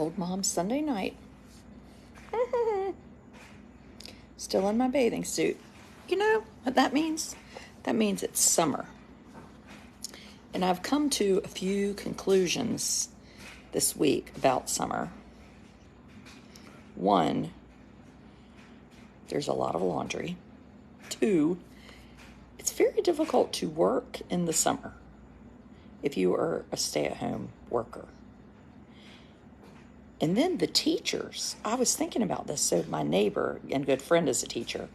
Old Mom Sunday night. Still in my bathing suit. You know what that means? That means it's summer. And I've come to a few conclusions this week about summer. One, there's a lot of laundry. Two, it's very difficult to work in the summer if you are a stay-at-home worker. And then the teachers, I was thinking about this. So my neighbor and good friend is a teacher.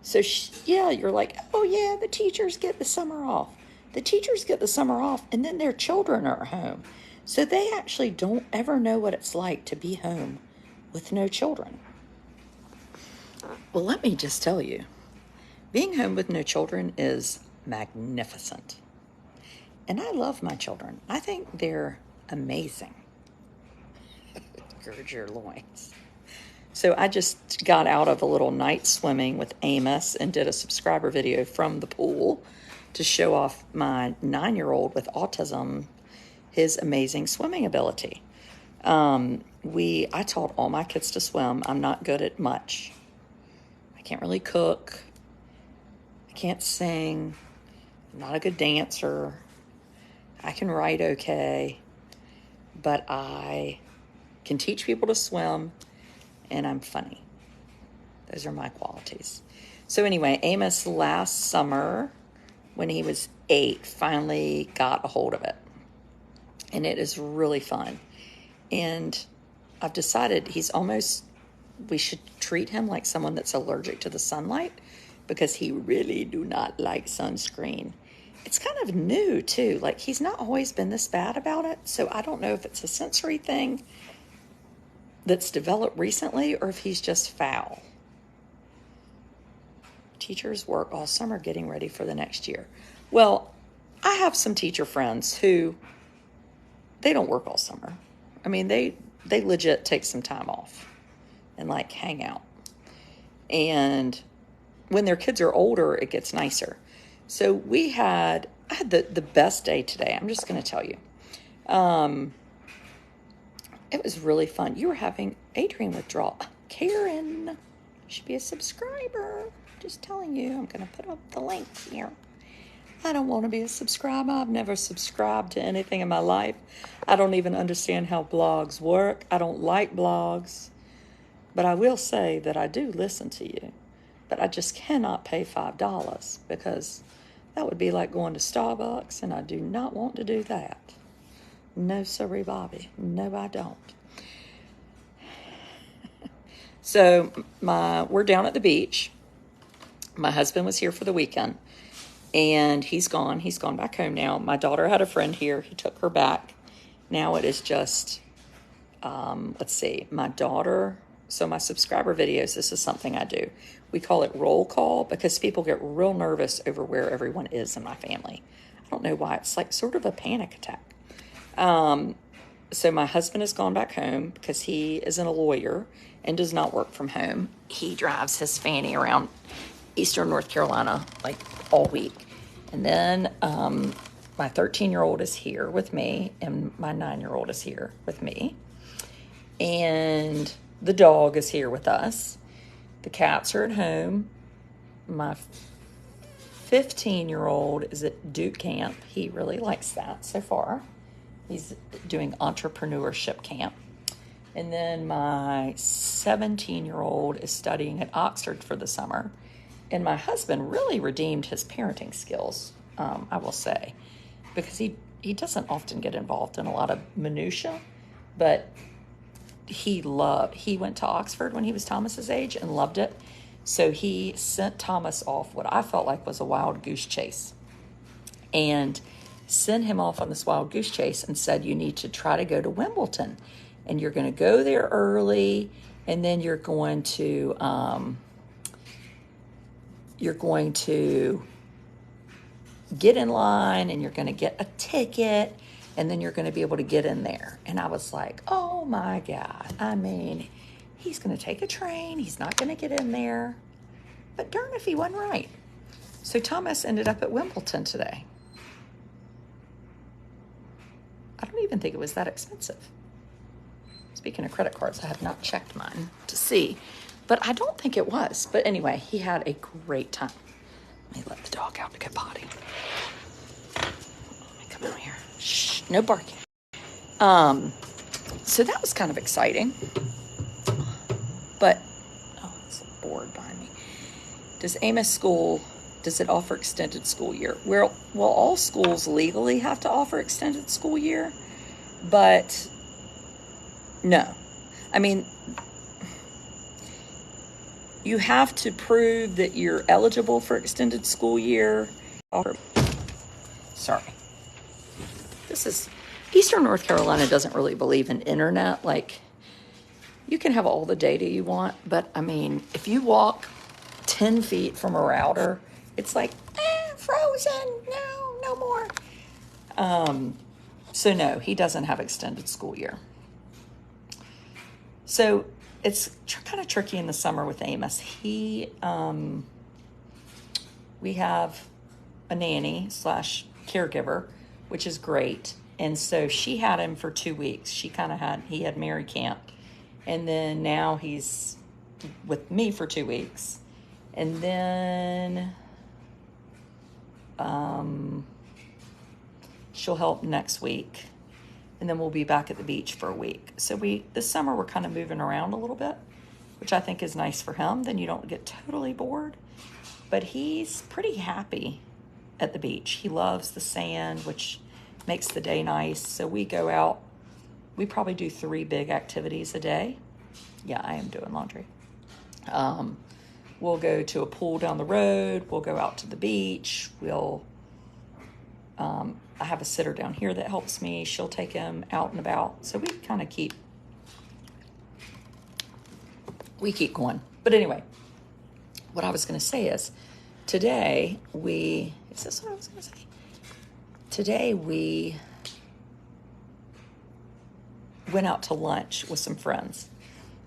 So you're like, oh yeah, the teachers get the summer off. The teachers get the summer off and then their children are home. So they actually don't ever know what it's like to be home with no children. Well, let me just tell you, being home with no children is magnificent. And I love my children. I think they're amazing. Gird your loins. So I just got out of a little night swimming with Amos and did a subscriber video from the pool to show off my 9-year-old with autism, his amazing swimming ability. I taught all my kids to swim. I'm not good at much. I can't really cook. I can't sing. I'm not a good dancer. I can write okay, but I can teach people to swim, and I'm funny. Those are my qualities. So anyway, Amos last summer, when he was 8, finally got a hold of it. And it is really fun. And I've decided we should treat him like someone that's allergic to the sunlight, because he really do not like sunscreen. It's kind of new too. Like, he's not always been this bad about it. So I don't know if it's a sensory thing that's developed recently or if he's just foul. Teachers work all summer getting ready for the next year. Well, I have some teacher friends who, they don't work all summer. I mean, they legit take some time off and like hang out. And when their kids are older, it gets nicer. So I had the best day today. I'm just going to tell you. It was really fun. You were having Adrian withdrawal. Karen should be a subscriber. Just telling you. I'm going to put up the link here. I don't want to be a subscriber. I've never subscribed to anything in my life. I don't even understand how blogs work. I don't like blogs. But I will say that I do listen to you. But I just cannot pay $5 because that would be like going to Starbucks, and I do not want to do that. No, sorry, Bobby. No, I don't. So we're down at the beach. My husband was here for the weekend, and he's gone. He's gone back home now. My daughter had a friend here. He took her back. Now it is just, let's see, my daughter. So my subscriber videos, this is something I do. We call it roll call because people get real nervous over where everyone is in my family. I don't know why. It's like sort of a panic attack. So my husband has gone back home because he isn't a lawyer and does not work from home. He drives his fanny around Eastern North Carolina like all week. And then my 13-year-old is here with me, and my 9-year-old is here with me. And the dog is here with us. The cats are at home. My 15-year-old is at Duke Camp. He really likes that so far. He's doing entrepreneurship camp. And then my 17-year-old is studying at Oxford for the summer. And my husband really redeemed his parenting skills, I will say, because he doesn't often get involved in a lot of minutia, but he went to Oxford when he was Thomas's age and loved it. So he sent Thomas off what I felt like was a wild goose chase, and sent him off on this wild goose chase and said, you need to try to go to Wimbledon, and you're going to go there early, and then you're going to get in line, and you're going to get a ticket, and then you're going to be able to get in there. And I was like, oh my God. I mean, he's going to take a train. He's not going to get in there. But darn if he wasn't right. So Thomas ended up at Wimbledon today. I don't even think it was that expensive. It's Speaking of credit cards, I have not checked mine to see, but I don't think it was. But anyway, he had a great time. Let me let the dog out to go potty. Come out here. Shh, no barking. So that was kind of exciting. But, oh, it's a board behind me. Does Amos School, does it offer extended school year? Well, all schools legally have to offer extended school year, but no. I mean, you have to prove that you're eligible for extended school year. Sorry. This is, Eastern North Carolina doesn't really believe in internet. Like, you can have all the data you want, but I mean, if you walk 10 feet from a router, it's like, frozen, no more. So no, he doesn't have extended school year. So it's kind of tricky in the summer with Amos. We have a nanny / caregiver, which is great. And so she had him for 2 weeks. He had Mary camp. And then now he's with me for 2 weeks. And then she'll help next week. And then we'll be back at the beach for a week. So this summer we're kind of moving around a little bit, which I think is nice for him. Then you don't get totally bored. But he's pretty happy at the beach. He loves the sand, which makes the day nice. So we go out. We probably do 3 big activities a day. Yeah, I am doing laundry. We'll go to a pool down the road. We'll go out to the beach. I have a sitter down here that helps me. She'll take him out and about. So we kind of keep going. But anyway, what I was going to say is today is this what I was going to say? Today we went out to lunch with some friends.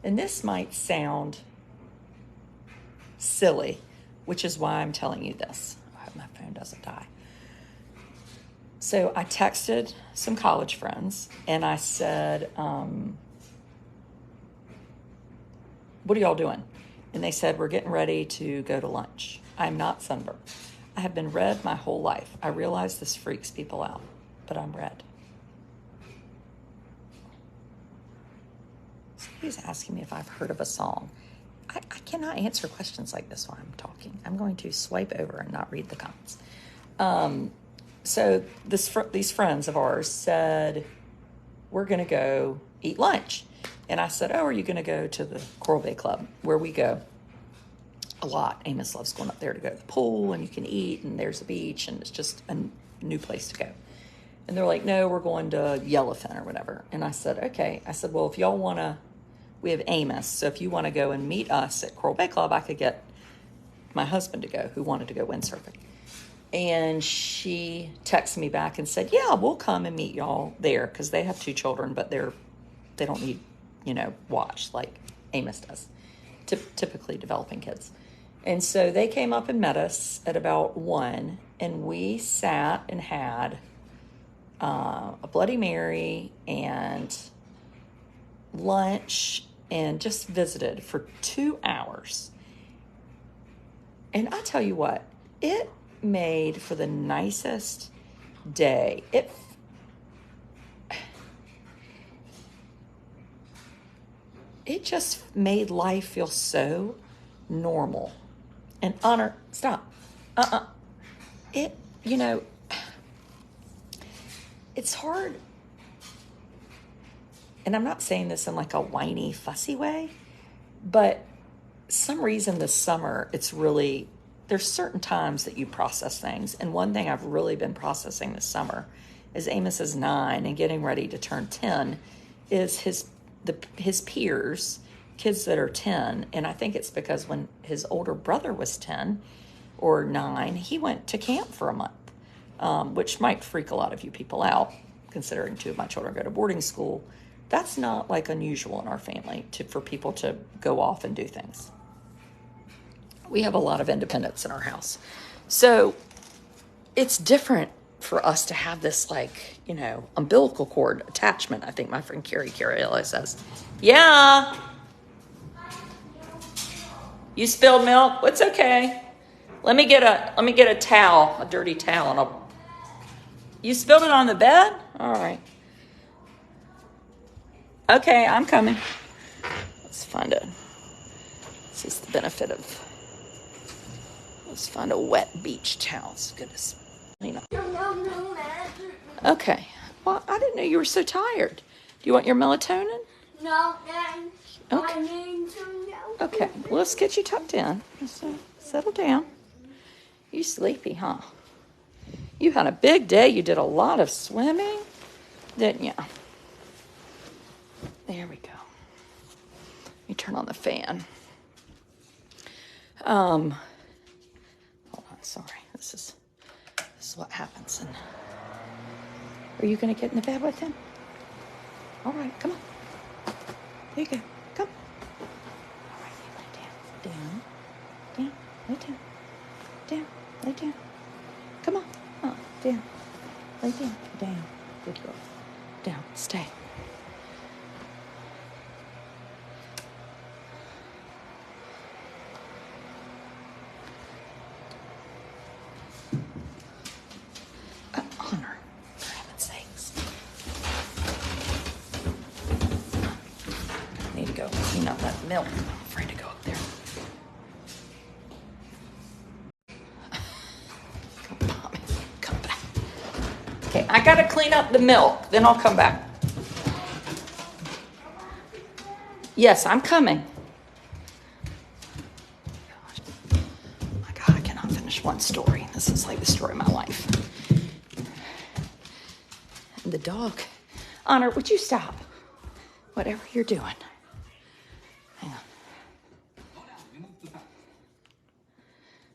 And this might sound silly, which is why I'm telling you this. I hope my phone doesn't die. So I texted some college friends and I said, what are y'all doing? And they said, we're getting ready to go to lunch. I'm not sunburned. I have been red my whole life. I realize this freaks people out, but I'm red. Somebody's asking me if I've heard of a song. I cannot answer questions like this while I'm talking. I'm going to swipe over and not read the comments. So these friends of ours said, we're going to go eat lunch. And I said, are you going to go to the Coral Bay Club, where we go a lot? Amos loves going up there to go to the pool, and you can eat, and there's a beach, and it's just a new place to go. And they're like, no, we're going to Yellowfin or whatever. And I said, okay. I said, well, if y'all want to, we have Amos. So if you want to go and meet us at Coral Bay Club, I could get my husband to go, who wanted to go windsurfing. And she texted me back and said, yeah, we'll come and meet y'all there, because they have 2 children, but they don't need, watch like Amos does, typically developing kids. And so they came up and met us at about 1, and we sat and had a Bloody Mary and lunch and just visited for 2 hours. And I tell you what, it made for the nicest day. It just made life feel so normal and stop. It's hard. And I'm not saying this in like a whiny, fussy way, but some reason this summer, there's certain times that you process things. And one thing I've really been processing this summer is Amos is 9 and getting ready to turn 10 is his peers, kids that are 10. And I think it's because when his older brother was 10 or 9, he went to camp for a month, which might freak a lot of you people out, considering 2 of my children go to boarding school. That's not like unusual in our family for people to go off and do things. We have a lot of independence in our house. So it's different for us to have this, like, you know, umbilical cord attachment. I think my friend Carrie always says, yeah. You spilled milk? It's okay. Let me get a towel, a dirty towel, and you spilled it on the bed? All right. Okay, I'm coming. This is the benefit of, let's find a wet beach towel. It's good as, you know. Okay. Well, I didn't know you were so tired. Do you want your melatonin? No, okay. Okay, well, let's get you tucked in. Settle down. You sleepy, huh? You had a big day. You did a lot of swimming, didn't you? There we go. Let me turn on the fan. Hold on, sorry. This is what happens. And are you going to get in the bed with him? All right, come on. There you go. Come. All right, you lay down. Down. Lay down. Down. Lay down. Come on. Down. Lay down. Down. Good girl. Down. Stay. Honor, for heaven's sakes. I need to go clean up that milk. I'm afraid to go up there. Come back. Okay, I gotta clean up the milk, then I'll come back. Yes, I'm coming. Oh my God, I cannot finish one story. This is like the story of my life. And the dog. Honor, would you stop? Whatever you're doing. Hang on.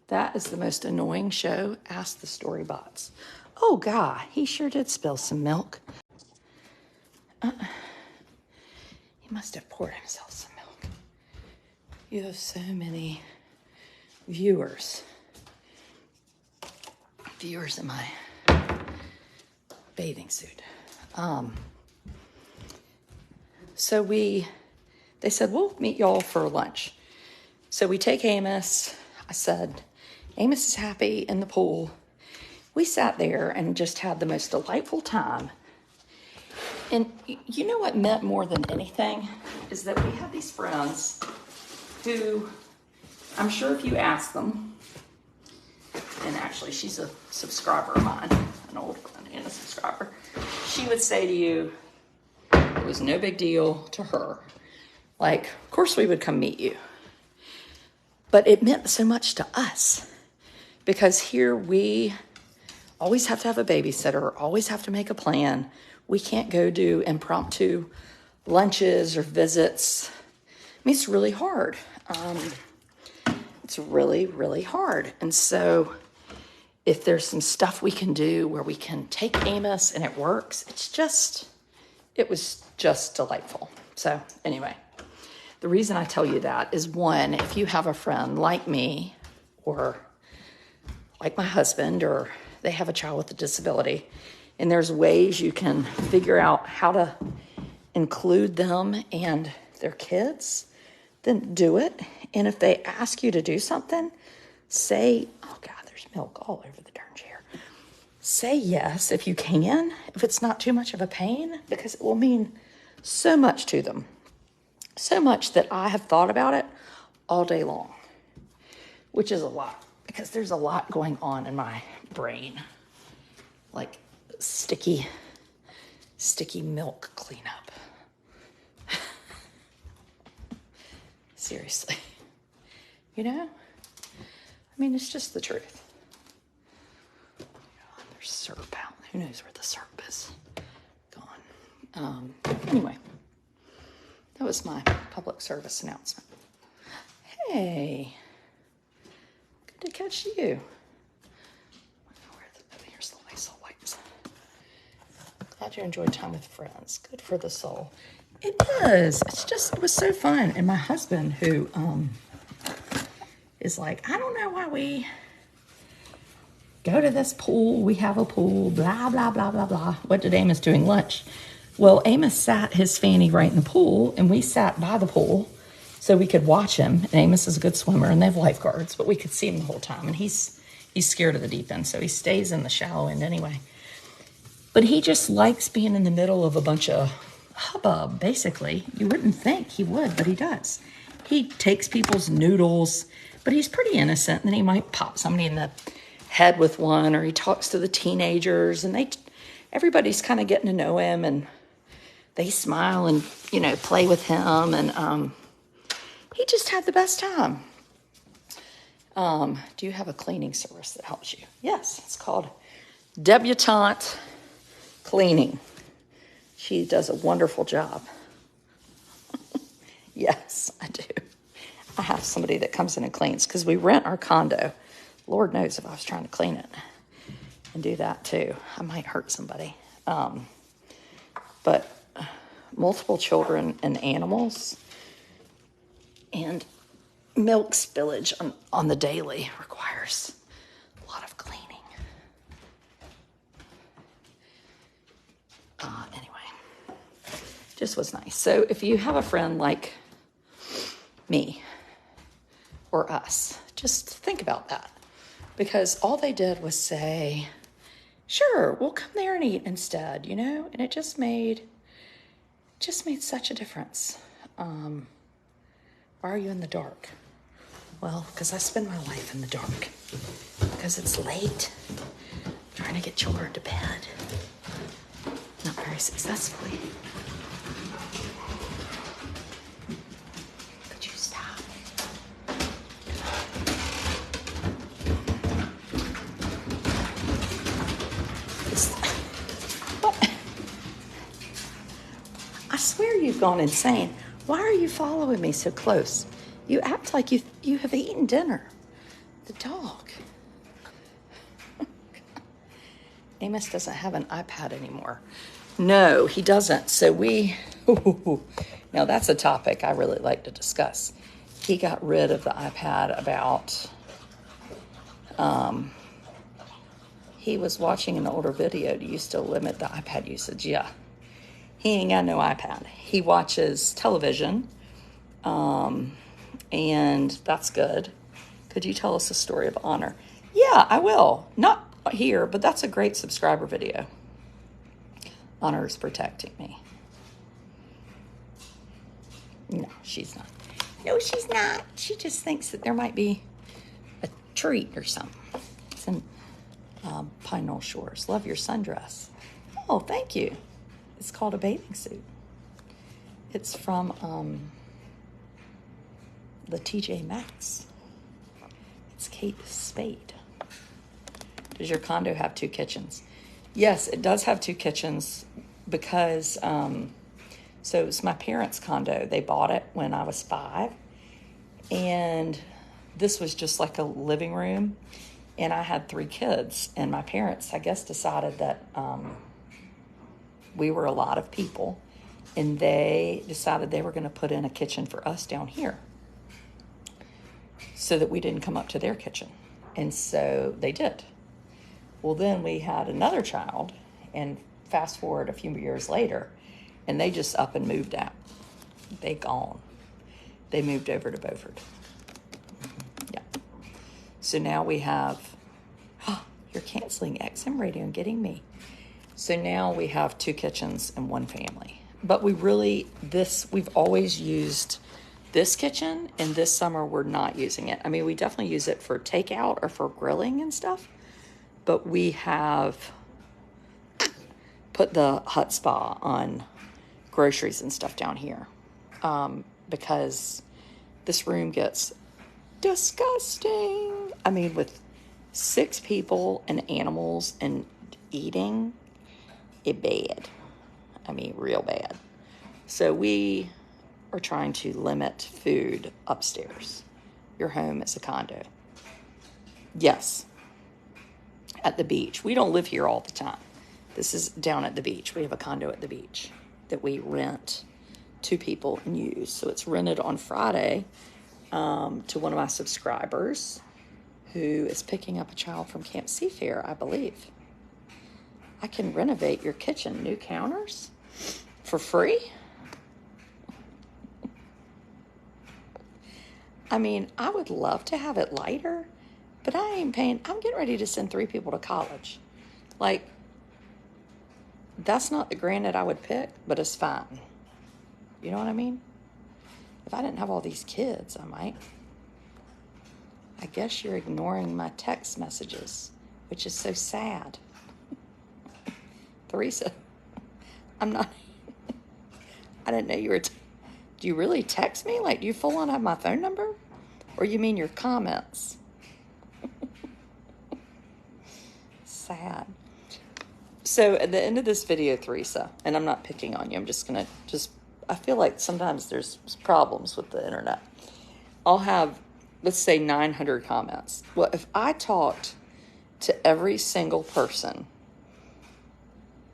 That is the most annoying show. Ask the story bots. Oh, God, he sure did spill some milk. He must have poured himself some milk. You have so many viewers. Viewers in my bathing suit. So they said, we'll meet y'all for lunch. So we take Amos. I said, Amos is happy in the pool. We sat there and just had the most delightful time. And you know what meant more than anything is that we had these friends who, I'm sure if you ask them, and actually she's a subscriber of mine, an old friend and a subscriber, she would say to you, it was no big deal to her. Like, of course we would come meet you. But it meant so much to us because here we always have to have a babysitter, always have to make a plan. We can't go do impromptu lunches or visits. I mean, it's really hard. It's really, really hard. And so if there's some stuff we can do where we can take Amos and it works, it was just delightful. So anyway, the reason I tell you that is, one, if you have a friend like me or like my husband, or they have a child with a disability, and there's ways you can figure out how to include them and their kids, then do it. And if they ask you to do something, say, oh God, there's milk all over the darn chair. Say yes if you can, if it's not too much of a pain, because it will mean so much to them. So much that I have thought about it all day long, which is a lot, because there's a lot going on in my brain, like sticky milk cleanup. Seriously. You know? I mean, it's just the truth. There's syrup out. Who knows where the syrup is gone. Anyway, that was my public service announcement. Hey, good to catch you. Here's the Lysol wipes. Glad you enjoyed time with friends. Good for the soul. It is. It was so fun. And my husband, who is like, I don't know why we go to this pool. We have a pool, blah, blah, blah, blah, blah. What did Amos do in lunch? Well, Amos sat his fanny right in the pool, and we sat by the pool so we could watch him. And Amos is a good swimmer, and they have lifeguards, but we could see him the whole time. And he's scared of the deep end, so he stays in the shallow end anyway. But he just likes being in the middle of a bunch of hubbub, basically. You wouldn't think he would, but he does. He takes people's noodles, but he's pretty innocent. And then he might pop somebody in the head with one, or he talks to the teenagers, and everybody's kind of getting to know him, and they smile and, play with him, and he just had the best time. Do you have a cleaning service that helps you? Yes, it's called Debutante Cleaning. She does a wonderful job. Yes, I do. I have somebody that comes in and cleans because we rent our condo. Lord knows if I was trying to clean it and do that too, I might hurt somebody. But multiple children and animals and milk spillage on the daily requires a lot of cleaning. Anyway, just was nice. So if you have a friend like me or us, just think about that. Because all they did was say, sure, we'll come there and eat instead, and it just made such a difference. Why are you in the dark? Well, because I spend my life in the dark. Because it's late. I'm trying to get children to bed. Not very successfully. Could you stop? What? I swear you've gone insane. Why are you following me so close? You act like you have eaten dinner. The dog. Amos doesn't have an iPad anymore. No, he doesn't. So now that's a topic I really like to discuss. He got rid of the iPad about, he was watching an older video. Do you still limit the iPad usage? Yeah. He ain't got no iPad. He watches television, and that's good. Could you tell us a story of honor? Yeah, I will. Not here, but that's a great subscriber video. Honor is protecting me. No, she's not. No, she's not. She just thinks that there might be a treat or something. It's in Pine Knoll Shores. Love your sundress. Oh, thank you. It's called a bathing suit. It's from the TJ Maxx. It's Kate Spade. Does your condo have 2 kitchens? Yes, it does have 2 kitchens because, so it's my parents' condo. They bought it when I was 5. And this was just like a living room. And I had 3 kids. And my parents, I guess, decided that we were a lot of people. And they decided they were going to put in a kitchen for us down here so that we didn't come up to their kitchen. And so they did. Well, then we had another child, and fast forward a few years later, and they just up and moved out. They gone. They moved over to Beaufort. Yeah. So now we have, you're canceling XM radio and getting me. So now we have 2 kitchens and 1 family. But we've always used this kitchen, and this summer we're not using it. I mean, we definitely use it for takeout or for grilling and stuff. But we have put the hut spa on groceries and stuff down here because this room gets disgusting. I mean, with 6 people and animals and eating, it bad. I mean, real bad. So we are trying to limit food upstairs. Your home is a condo. Yes. At the beach. We don't live here all the time. This is down at the beach. We have a condo at the beach that we rent to people and use. So it's rented on Friday to one of my subscribers who is picking up a child from Camp Seafair, I believe. I can renovate your kitchen. New counters for free? I mean, I would love to have it lighter, but I ain't paying. I'm getting ready to send 3 people to college. Like, that's not the granite I would pick, but it's fine. You know what I mean? If I didn't have all these kids, I might. I guess you're ignoring my text messages, which is so sad. Theresa, I'm not. I didn't know you were. Do you really text me? Like, do you full on have my phone number? Or you mean your comments? Sad. So at the end of this video, Theresa, and I'm not picking on you, I'm just going to I feel like sometimes there's problems with the internet. I'll have, let's say, 900 comments. Well, if I talked to every single person,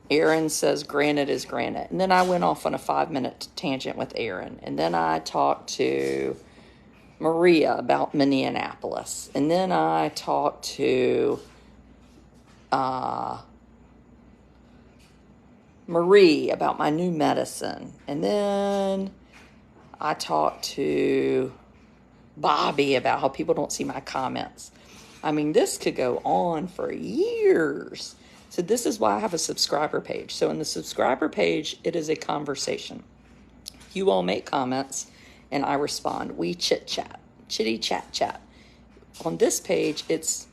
Aaron says granite is granite. And then I went off on a 5-minute tangent with Aaron. And then I talked to Maria about Minneapolis. And then I talked to Marie about my new medicine. And then I talked to Bobby about how people don't see my comments. I mean, this could go on for years. So this is why I have a subscriber page. So in the subscriber page, it is a conversation. You all make comments and I respond. We chit-chat, chitty-chat-chat. On this page, it's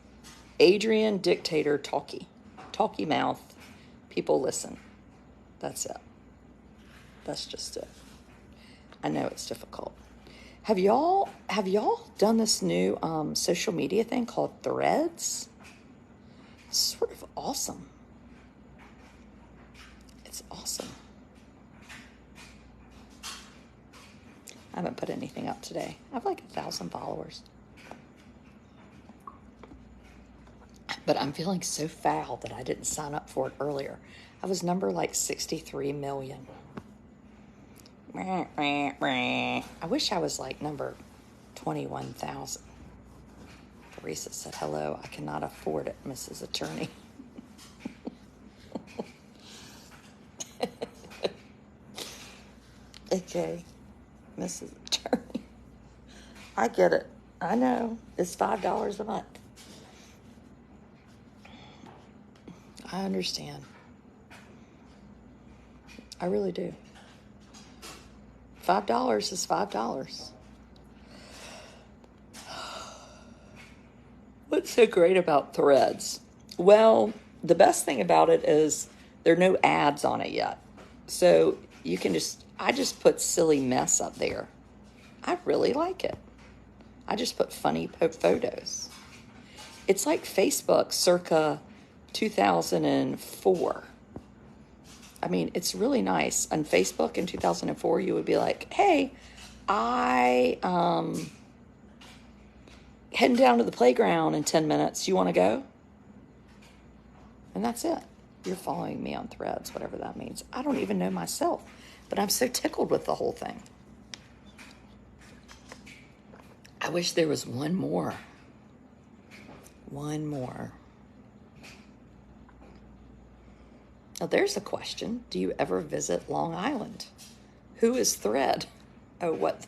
Adrienne Dictator Talkie. Talkie mouth. People listen. That's it. That's just it. I know it's difficult. Have y'all done this new social media thing called Threads? It's sort of awesome. It's awesome. I haven't put anything up today. I have like 1,000 followers. But I'm feeling so foul that I didn't sign up for it earlier. I was number like 63 million. I wish I was like number 21,000. Theresa said, hello, I cannot afford it, Mrs. Attorney. Okay, Mrs. Attorney. I get it. I know. It's $5 a month. I understand. I really do. $5 is $5. What's so great about Threads? Well, the best thing about it is there are no ads on it yet. So you can I just put silly mess up there. I really like it. I just put funny photos. It's like Facebook circa 2004. I mean, it's really nice. On Facebook in 2004, you would be like, hey, I heading down to the playground in 10 minutes. You want to go? And that's it. You're following me on Threads, whatever that means. I don't even know myself, but I'm so tickled with the whole thing. I wish there was one more. One more. Now, there's a question. Do you ever visit Long Island? Who is Thread? Oh, what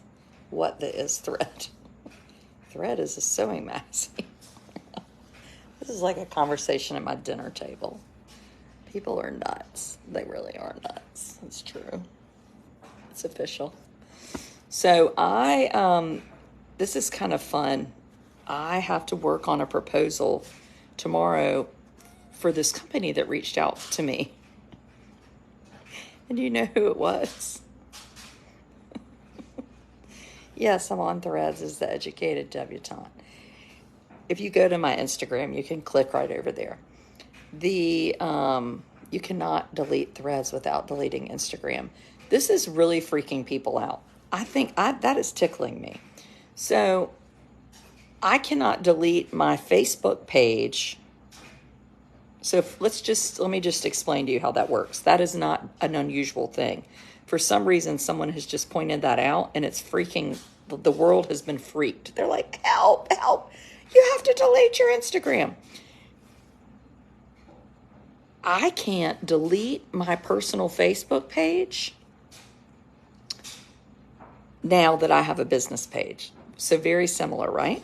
is Thread? Thread is a sewing magazine. This is like a conversation at my dinner table. People are nuts. They really are nuts. It's true. It's official. So this is kind of fun. I have to work on a proposal tomorrow for this company that reached out to me. And you know who it was? Yes, I'm on Threads as the educated debutante. If you go to my Instagram, you can click right over there. You cannot delete Threads without deleting Instagram. This is really freaking people out. I think that is tickling me. So I cannot delete my Facebook page. So let me just explain to you how that works. That is not an unusual thing. For some reason, someone has just pointed that out, and it's freaking, the world has been freaked. They're like, help, help. You have to delete your Instagram. I can't delete my personal Facebook page now that I have a business page. So very similar, right?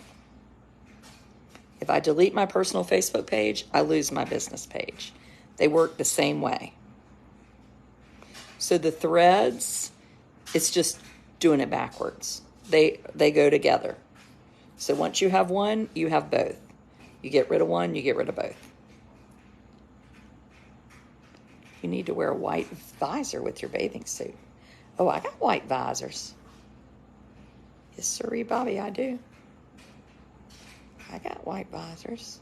If I delete my personal Facebook page, I lose my business page. They work the same way. So the threads, it's just doing it backwards. They go together. So once you have one, you have both. You get rid of one, you get rid of both. You need to wear a white visor with your bathing suit. Oh, I got white visors. Yes, sirree, Bobby, I do. I got white visors.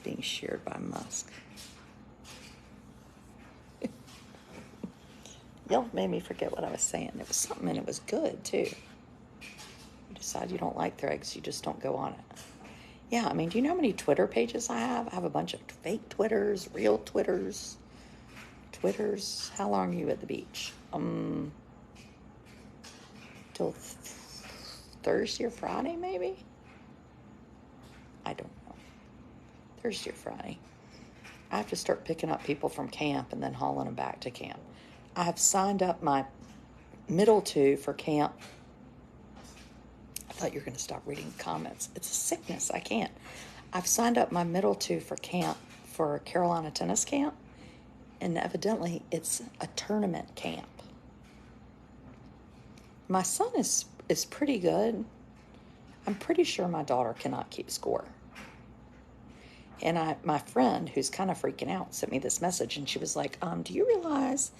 Being shared by Musk. Y'all made me forget what I was saying. It was something and it was good too. You decide you don't like threads, you just don't go on it. Yeah, I mean, do you know how many Twitter pages I have? I have a bunch of fake Twitters, real Twitters. Twitters. How long are you at the beach? Till Thursday or Friday, maybe? I don't know. Thursday or Friday. I have to start picking up people from camp and then hauling them back to camp. I have signed up my middle two for camp. I thought you were going to stop reading comments. It's a sickness. I can't. I've signed up my middle two for camp for Carolina Tennis Camp. And evidently, it's a tournament camp. My son is pretty good. I'm pretty sure my daughter cannot keep score. And my friend, who's kind of freaking out, sent me this message, and she was like, do you realize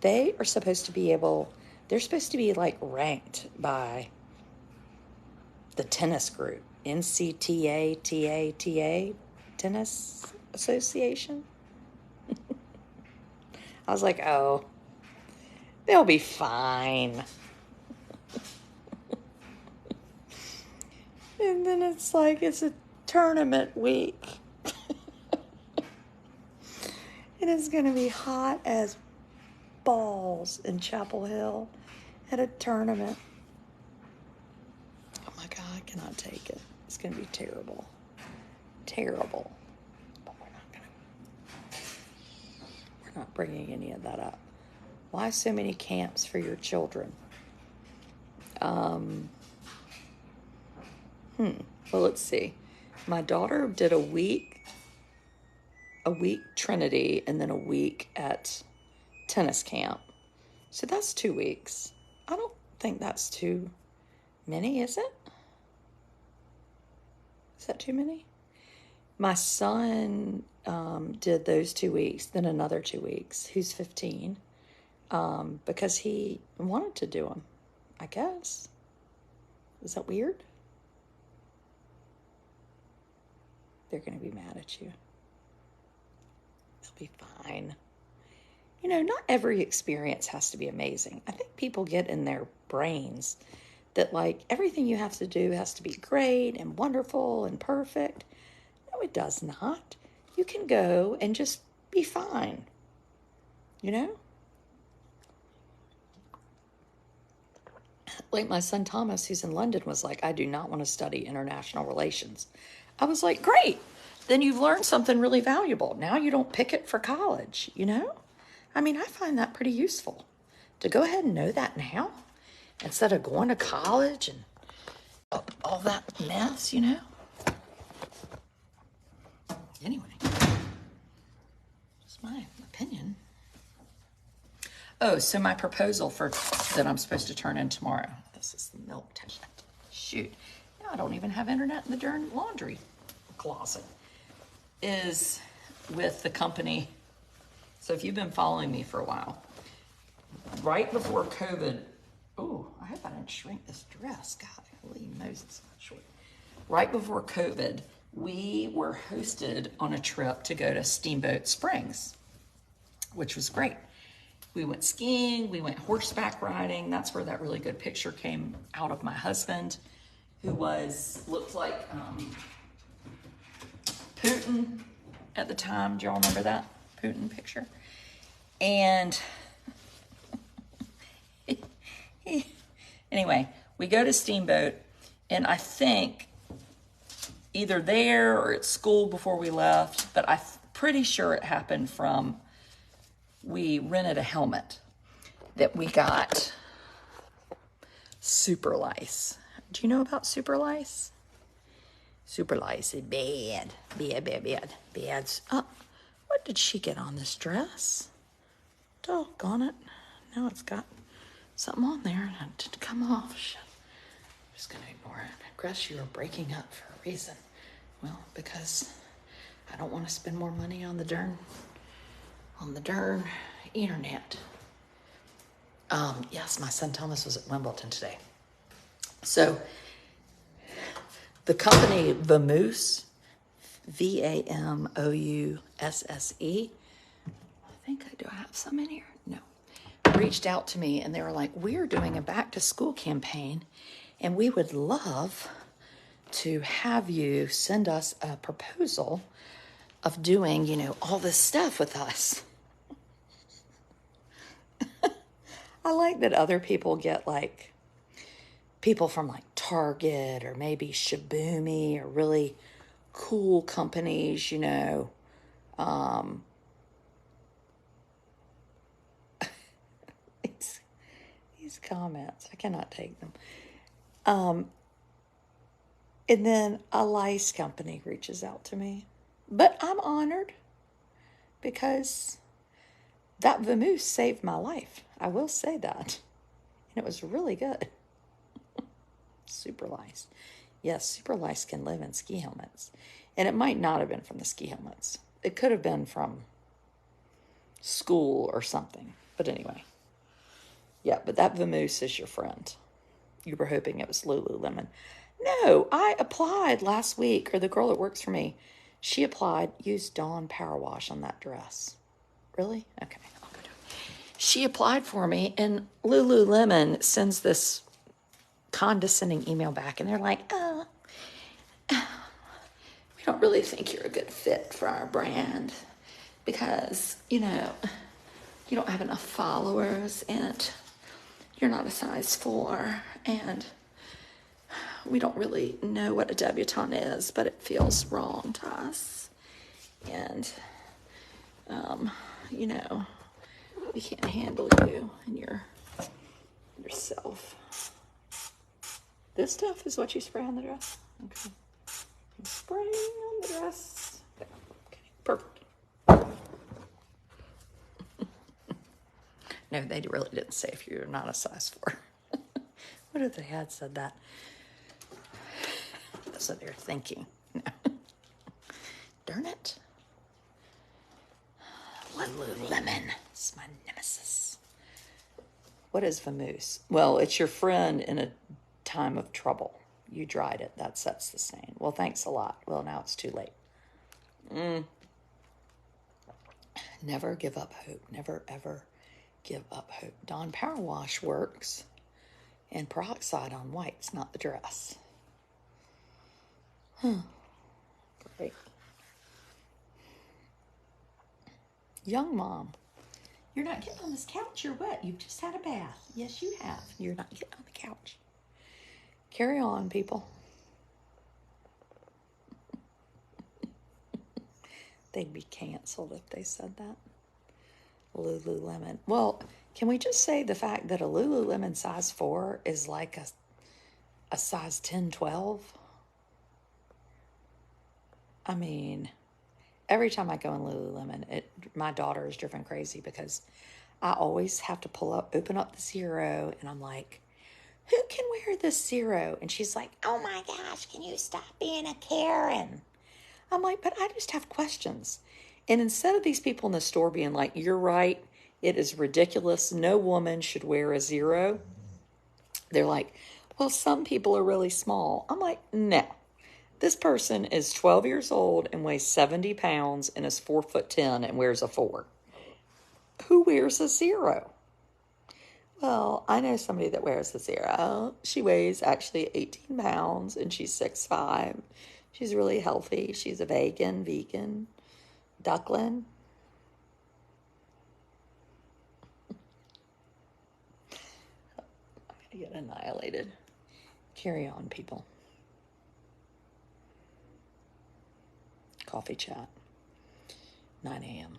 they're supposed to be like ranked by the tennis group, NCTA, Tennis Association? I was like, oh, they'll be fine. And then it's like, it's a tournament week. It is going to be hot as balls in Chapel Hill at a tournament. Oh my God, I cannot take it. It's going to be terrible. Terrible. But we're not bringing any of that up. Why so many camps for your children? Well, let's see. My daughter did a week Trinity, and then a week at tennis camp. So that's 2 weeks. I don't think that's too many, is it? Is that too many? My son did those 2 weeks, then another 2 weeks. Who's 15, because he wanted to do them, I guess. Is that weird? They're going to be mad at you. They'll be fine. You know, not every experience has to be amazing. I think people get in their brains that, like, everything you have to do has to be great and wonderful and perfect. No, it does not. You can go and just be fine. You know? Like my son Thomas, who's in London, was like, I do not want to study international relations. I was like, great. Then you've learned something really valuable. Now you don't pick it for college, you know? I mean, I find that pretty useful to go ahead and know that now instead of going to college and all that mess, you know? Anyway, just my opinion. Oh, so my proposal that I'm supposed to turn in tomorrow. This is the milk test. Shoot. Now I don't even have internet in the darn laundry closet. Is with the company. So if you've been following me for a while, right before COVID, oh, I hope I didn't shrink this dress. God, holy Moses, short. Right before COVID, we were hosted on a trip to go to Steamboat Springs, which was great. We went skiing, we went horseback riding. That's where that really good picture came out of my husband, who looked like Putin at the time. Do y'all remember that Putin picture? And anyway, we go to Steamboat, and I think either there or at school before we left, but I'm pretty sure it happened from, we rented a helmet that we got Super Lice. Do you know about Super Lice? Super Lice is bad. Bad. Oh, what did she get on this dress? Doggone it. Now it's got something on there and it didn't come off. Shit. I'm just going to ignore it. Grace, you are breaking up for a reason. Well, because I don't want to spend more money on the darn internet. Yes, my son Thomas was at Wimbledon today. So the company Vamoose, Vamousse, do I have some in here? No. Reached out to me and they were like, we're doing a back to school campaign and we would love to have you send us a proposal of doing, all this stuff with us. I like that other people get like people from like Target or maybe Shaboomy or really cool companies, these comments, I cannot take them. And then a lice company reaches out to me. But I'm honored because that Vamoose saved my life. I will say that. And it was really good. Super Lice. Yes, Super Lice can live in ski helmets. And it might not have been from the ski helmets. It could have been from school or something. But anyway. Yeah, but that Vamoose is your friend. You were hoping it was Lululemon. No, I applied last week, or the girl that works for me, she applied, used Dawn Power Wash on that dress. Really? Okay, I'll go do it. She applied for me, and Lululemon sends this condescending email back, and they're like, we don't really think you're a good fit for our brand because, you don't have enough followers, and you're not a size 4, and we don't really know what a debutante is, but it feels wrong to us. And, we can't handle you and yourself. This stuff is what you spray on the dress? Okay. Spraying on the dress. Okay, perfect. No, they really didn't say if you're not a size 4. What if they had said that? That's what they're thinking. No. Darn it. Lululemon. It's my nemesis. What is Vamoose? Well, it's your friend in a time of trouble. You dried it. That sets the stain. Well, thanks a lot. Well, now it's too late. Never give up hope. Never, ever give up hope. Dawn Power Wash works. And peroxide on whites, not the dress. Great. Young mom. You're not getting on this couch. You're wet. You've just had a bath. Yes, you have. You're not getting on the couch. Carry on, people. They'd be canceled if they said that. Lululemon. Well, can we just say the fact that a Lululemon size 4 is like a size 10, 12? I mean, every time I go in Lululemon, my daughter is driven crazy because I always have to open up the Zero, and I'm like, who can wear this Zero? And she's like, oh my gosh, can you stop being a Karen? I'm like, but I just have questions. And instead of these people in the store being like, you're right, it is ridiculous, no woman should wear a Zero, they're like, well, some people are really small. I'm like, no. This person is 12 years old and weighs 70 pounds and is 4'10" and wears a 4. Who wears a Zero? Well, I know somebody that wears a Zero. She weighs actually 18 pounds and she's 6'5". She's really healthy. She's a vegan, duckling. I'm going to get annihilated. Carry on, people. Coffee chat. 9 a.m.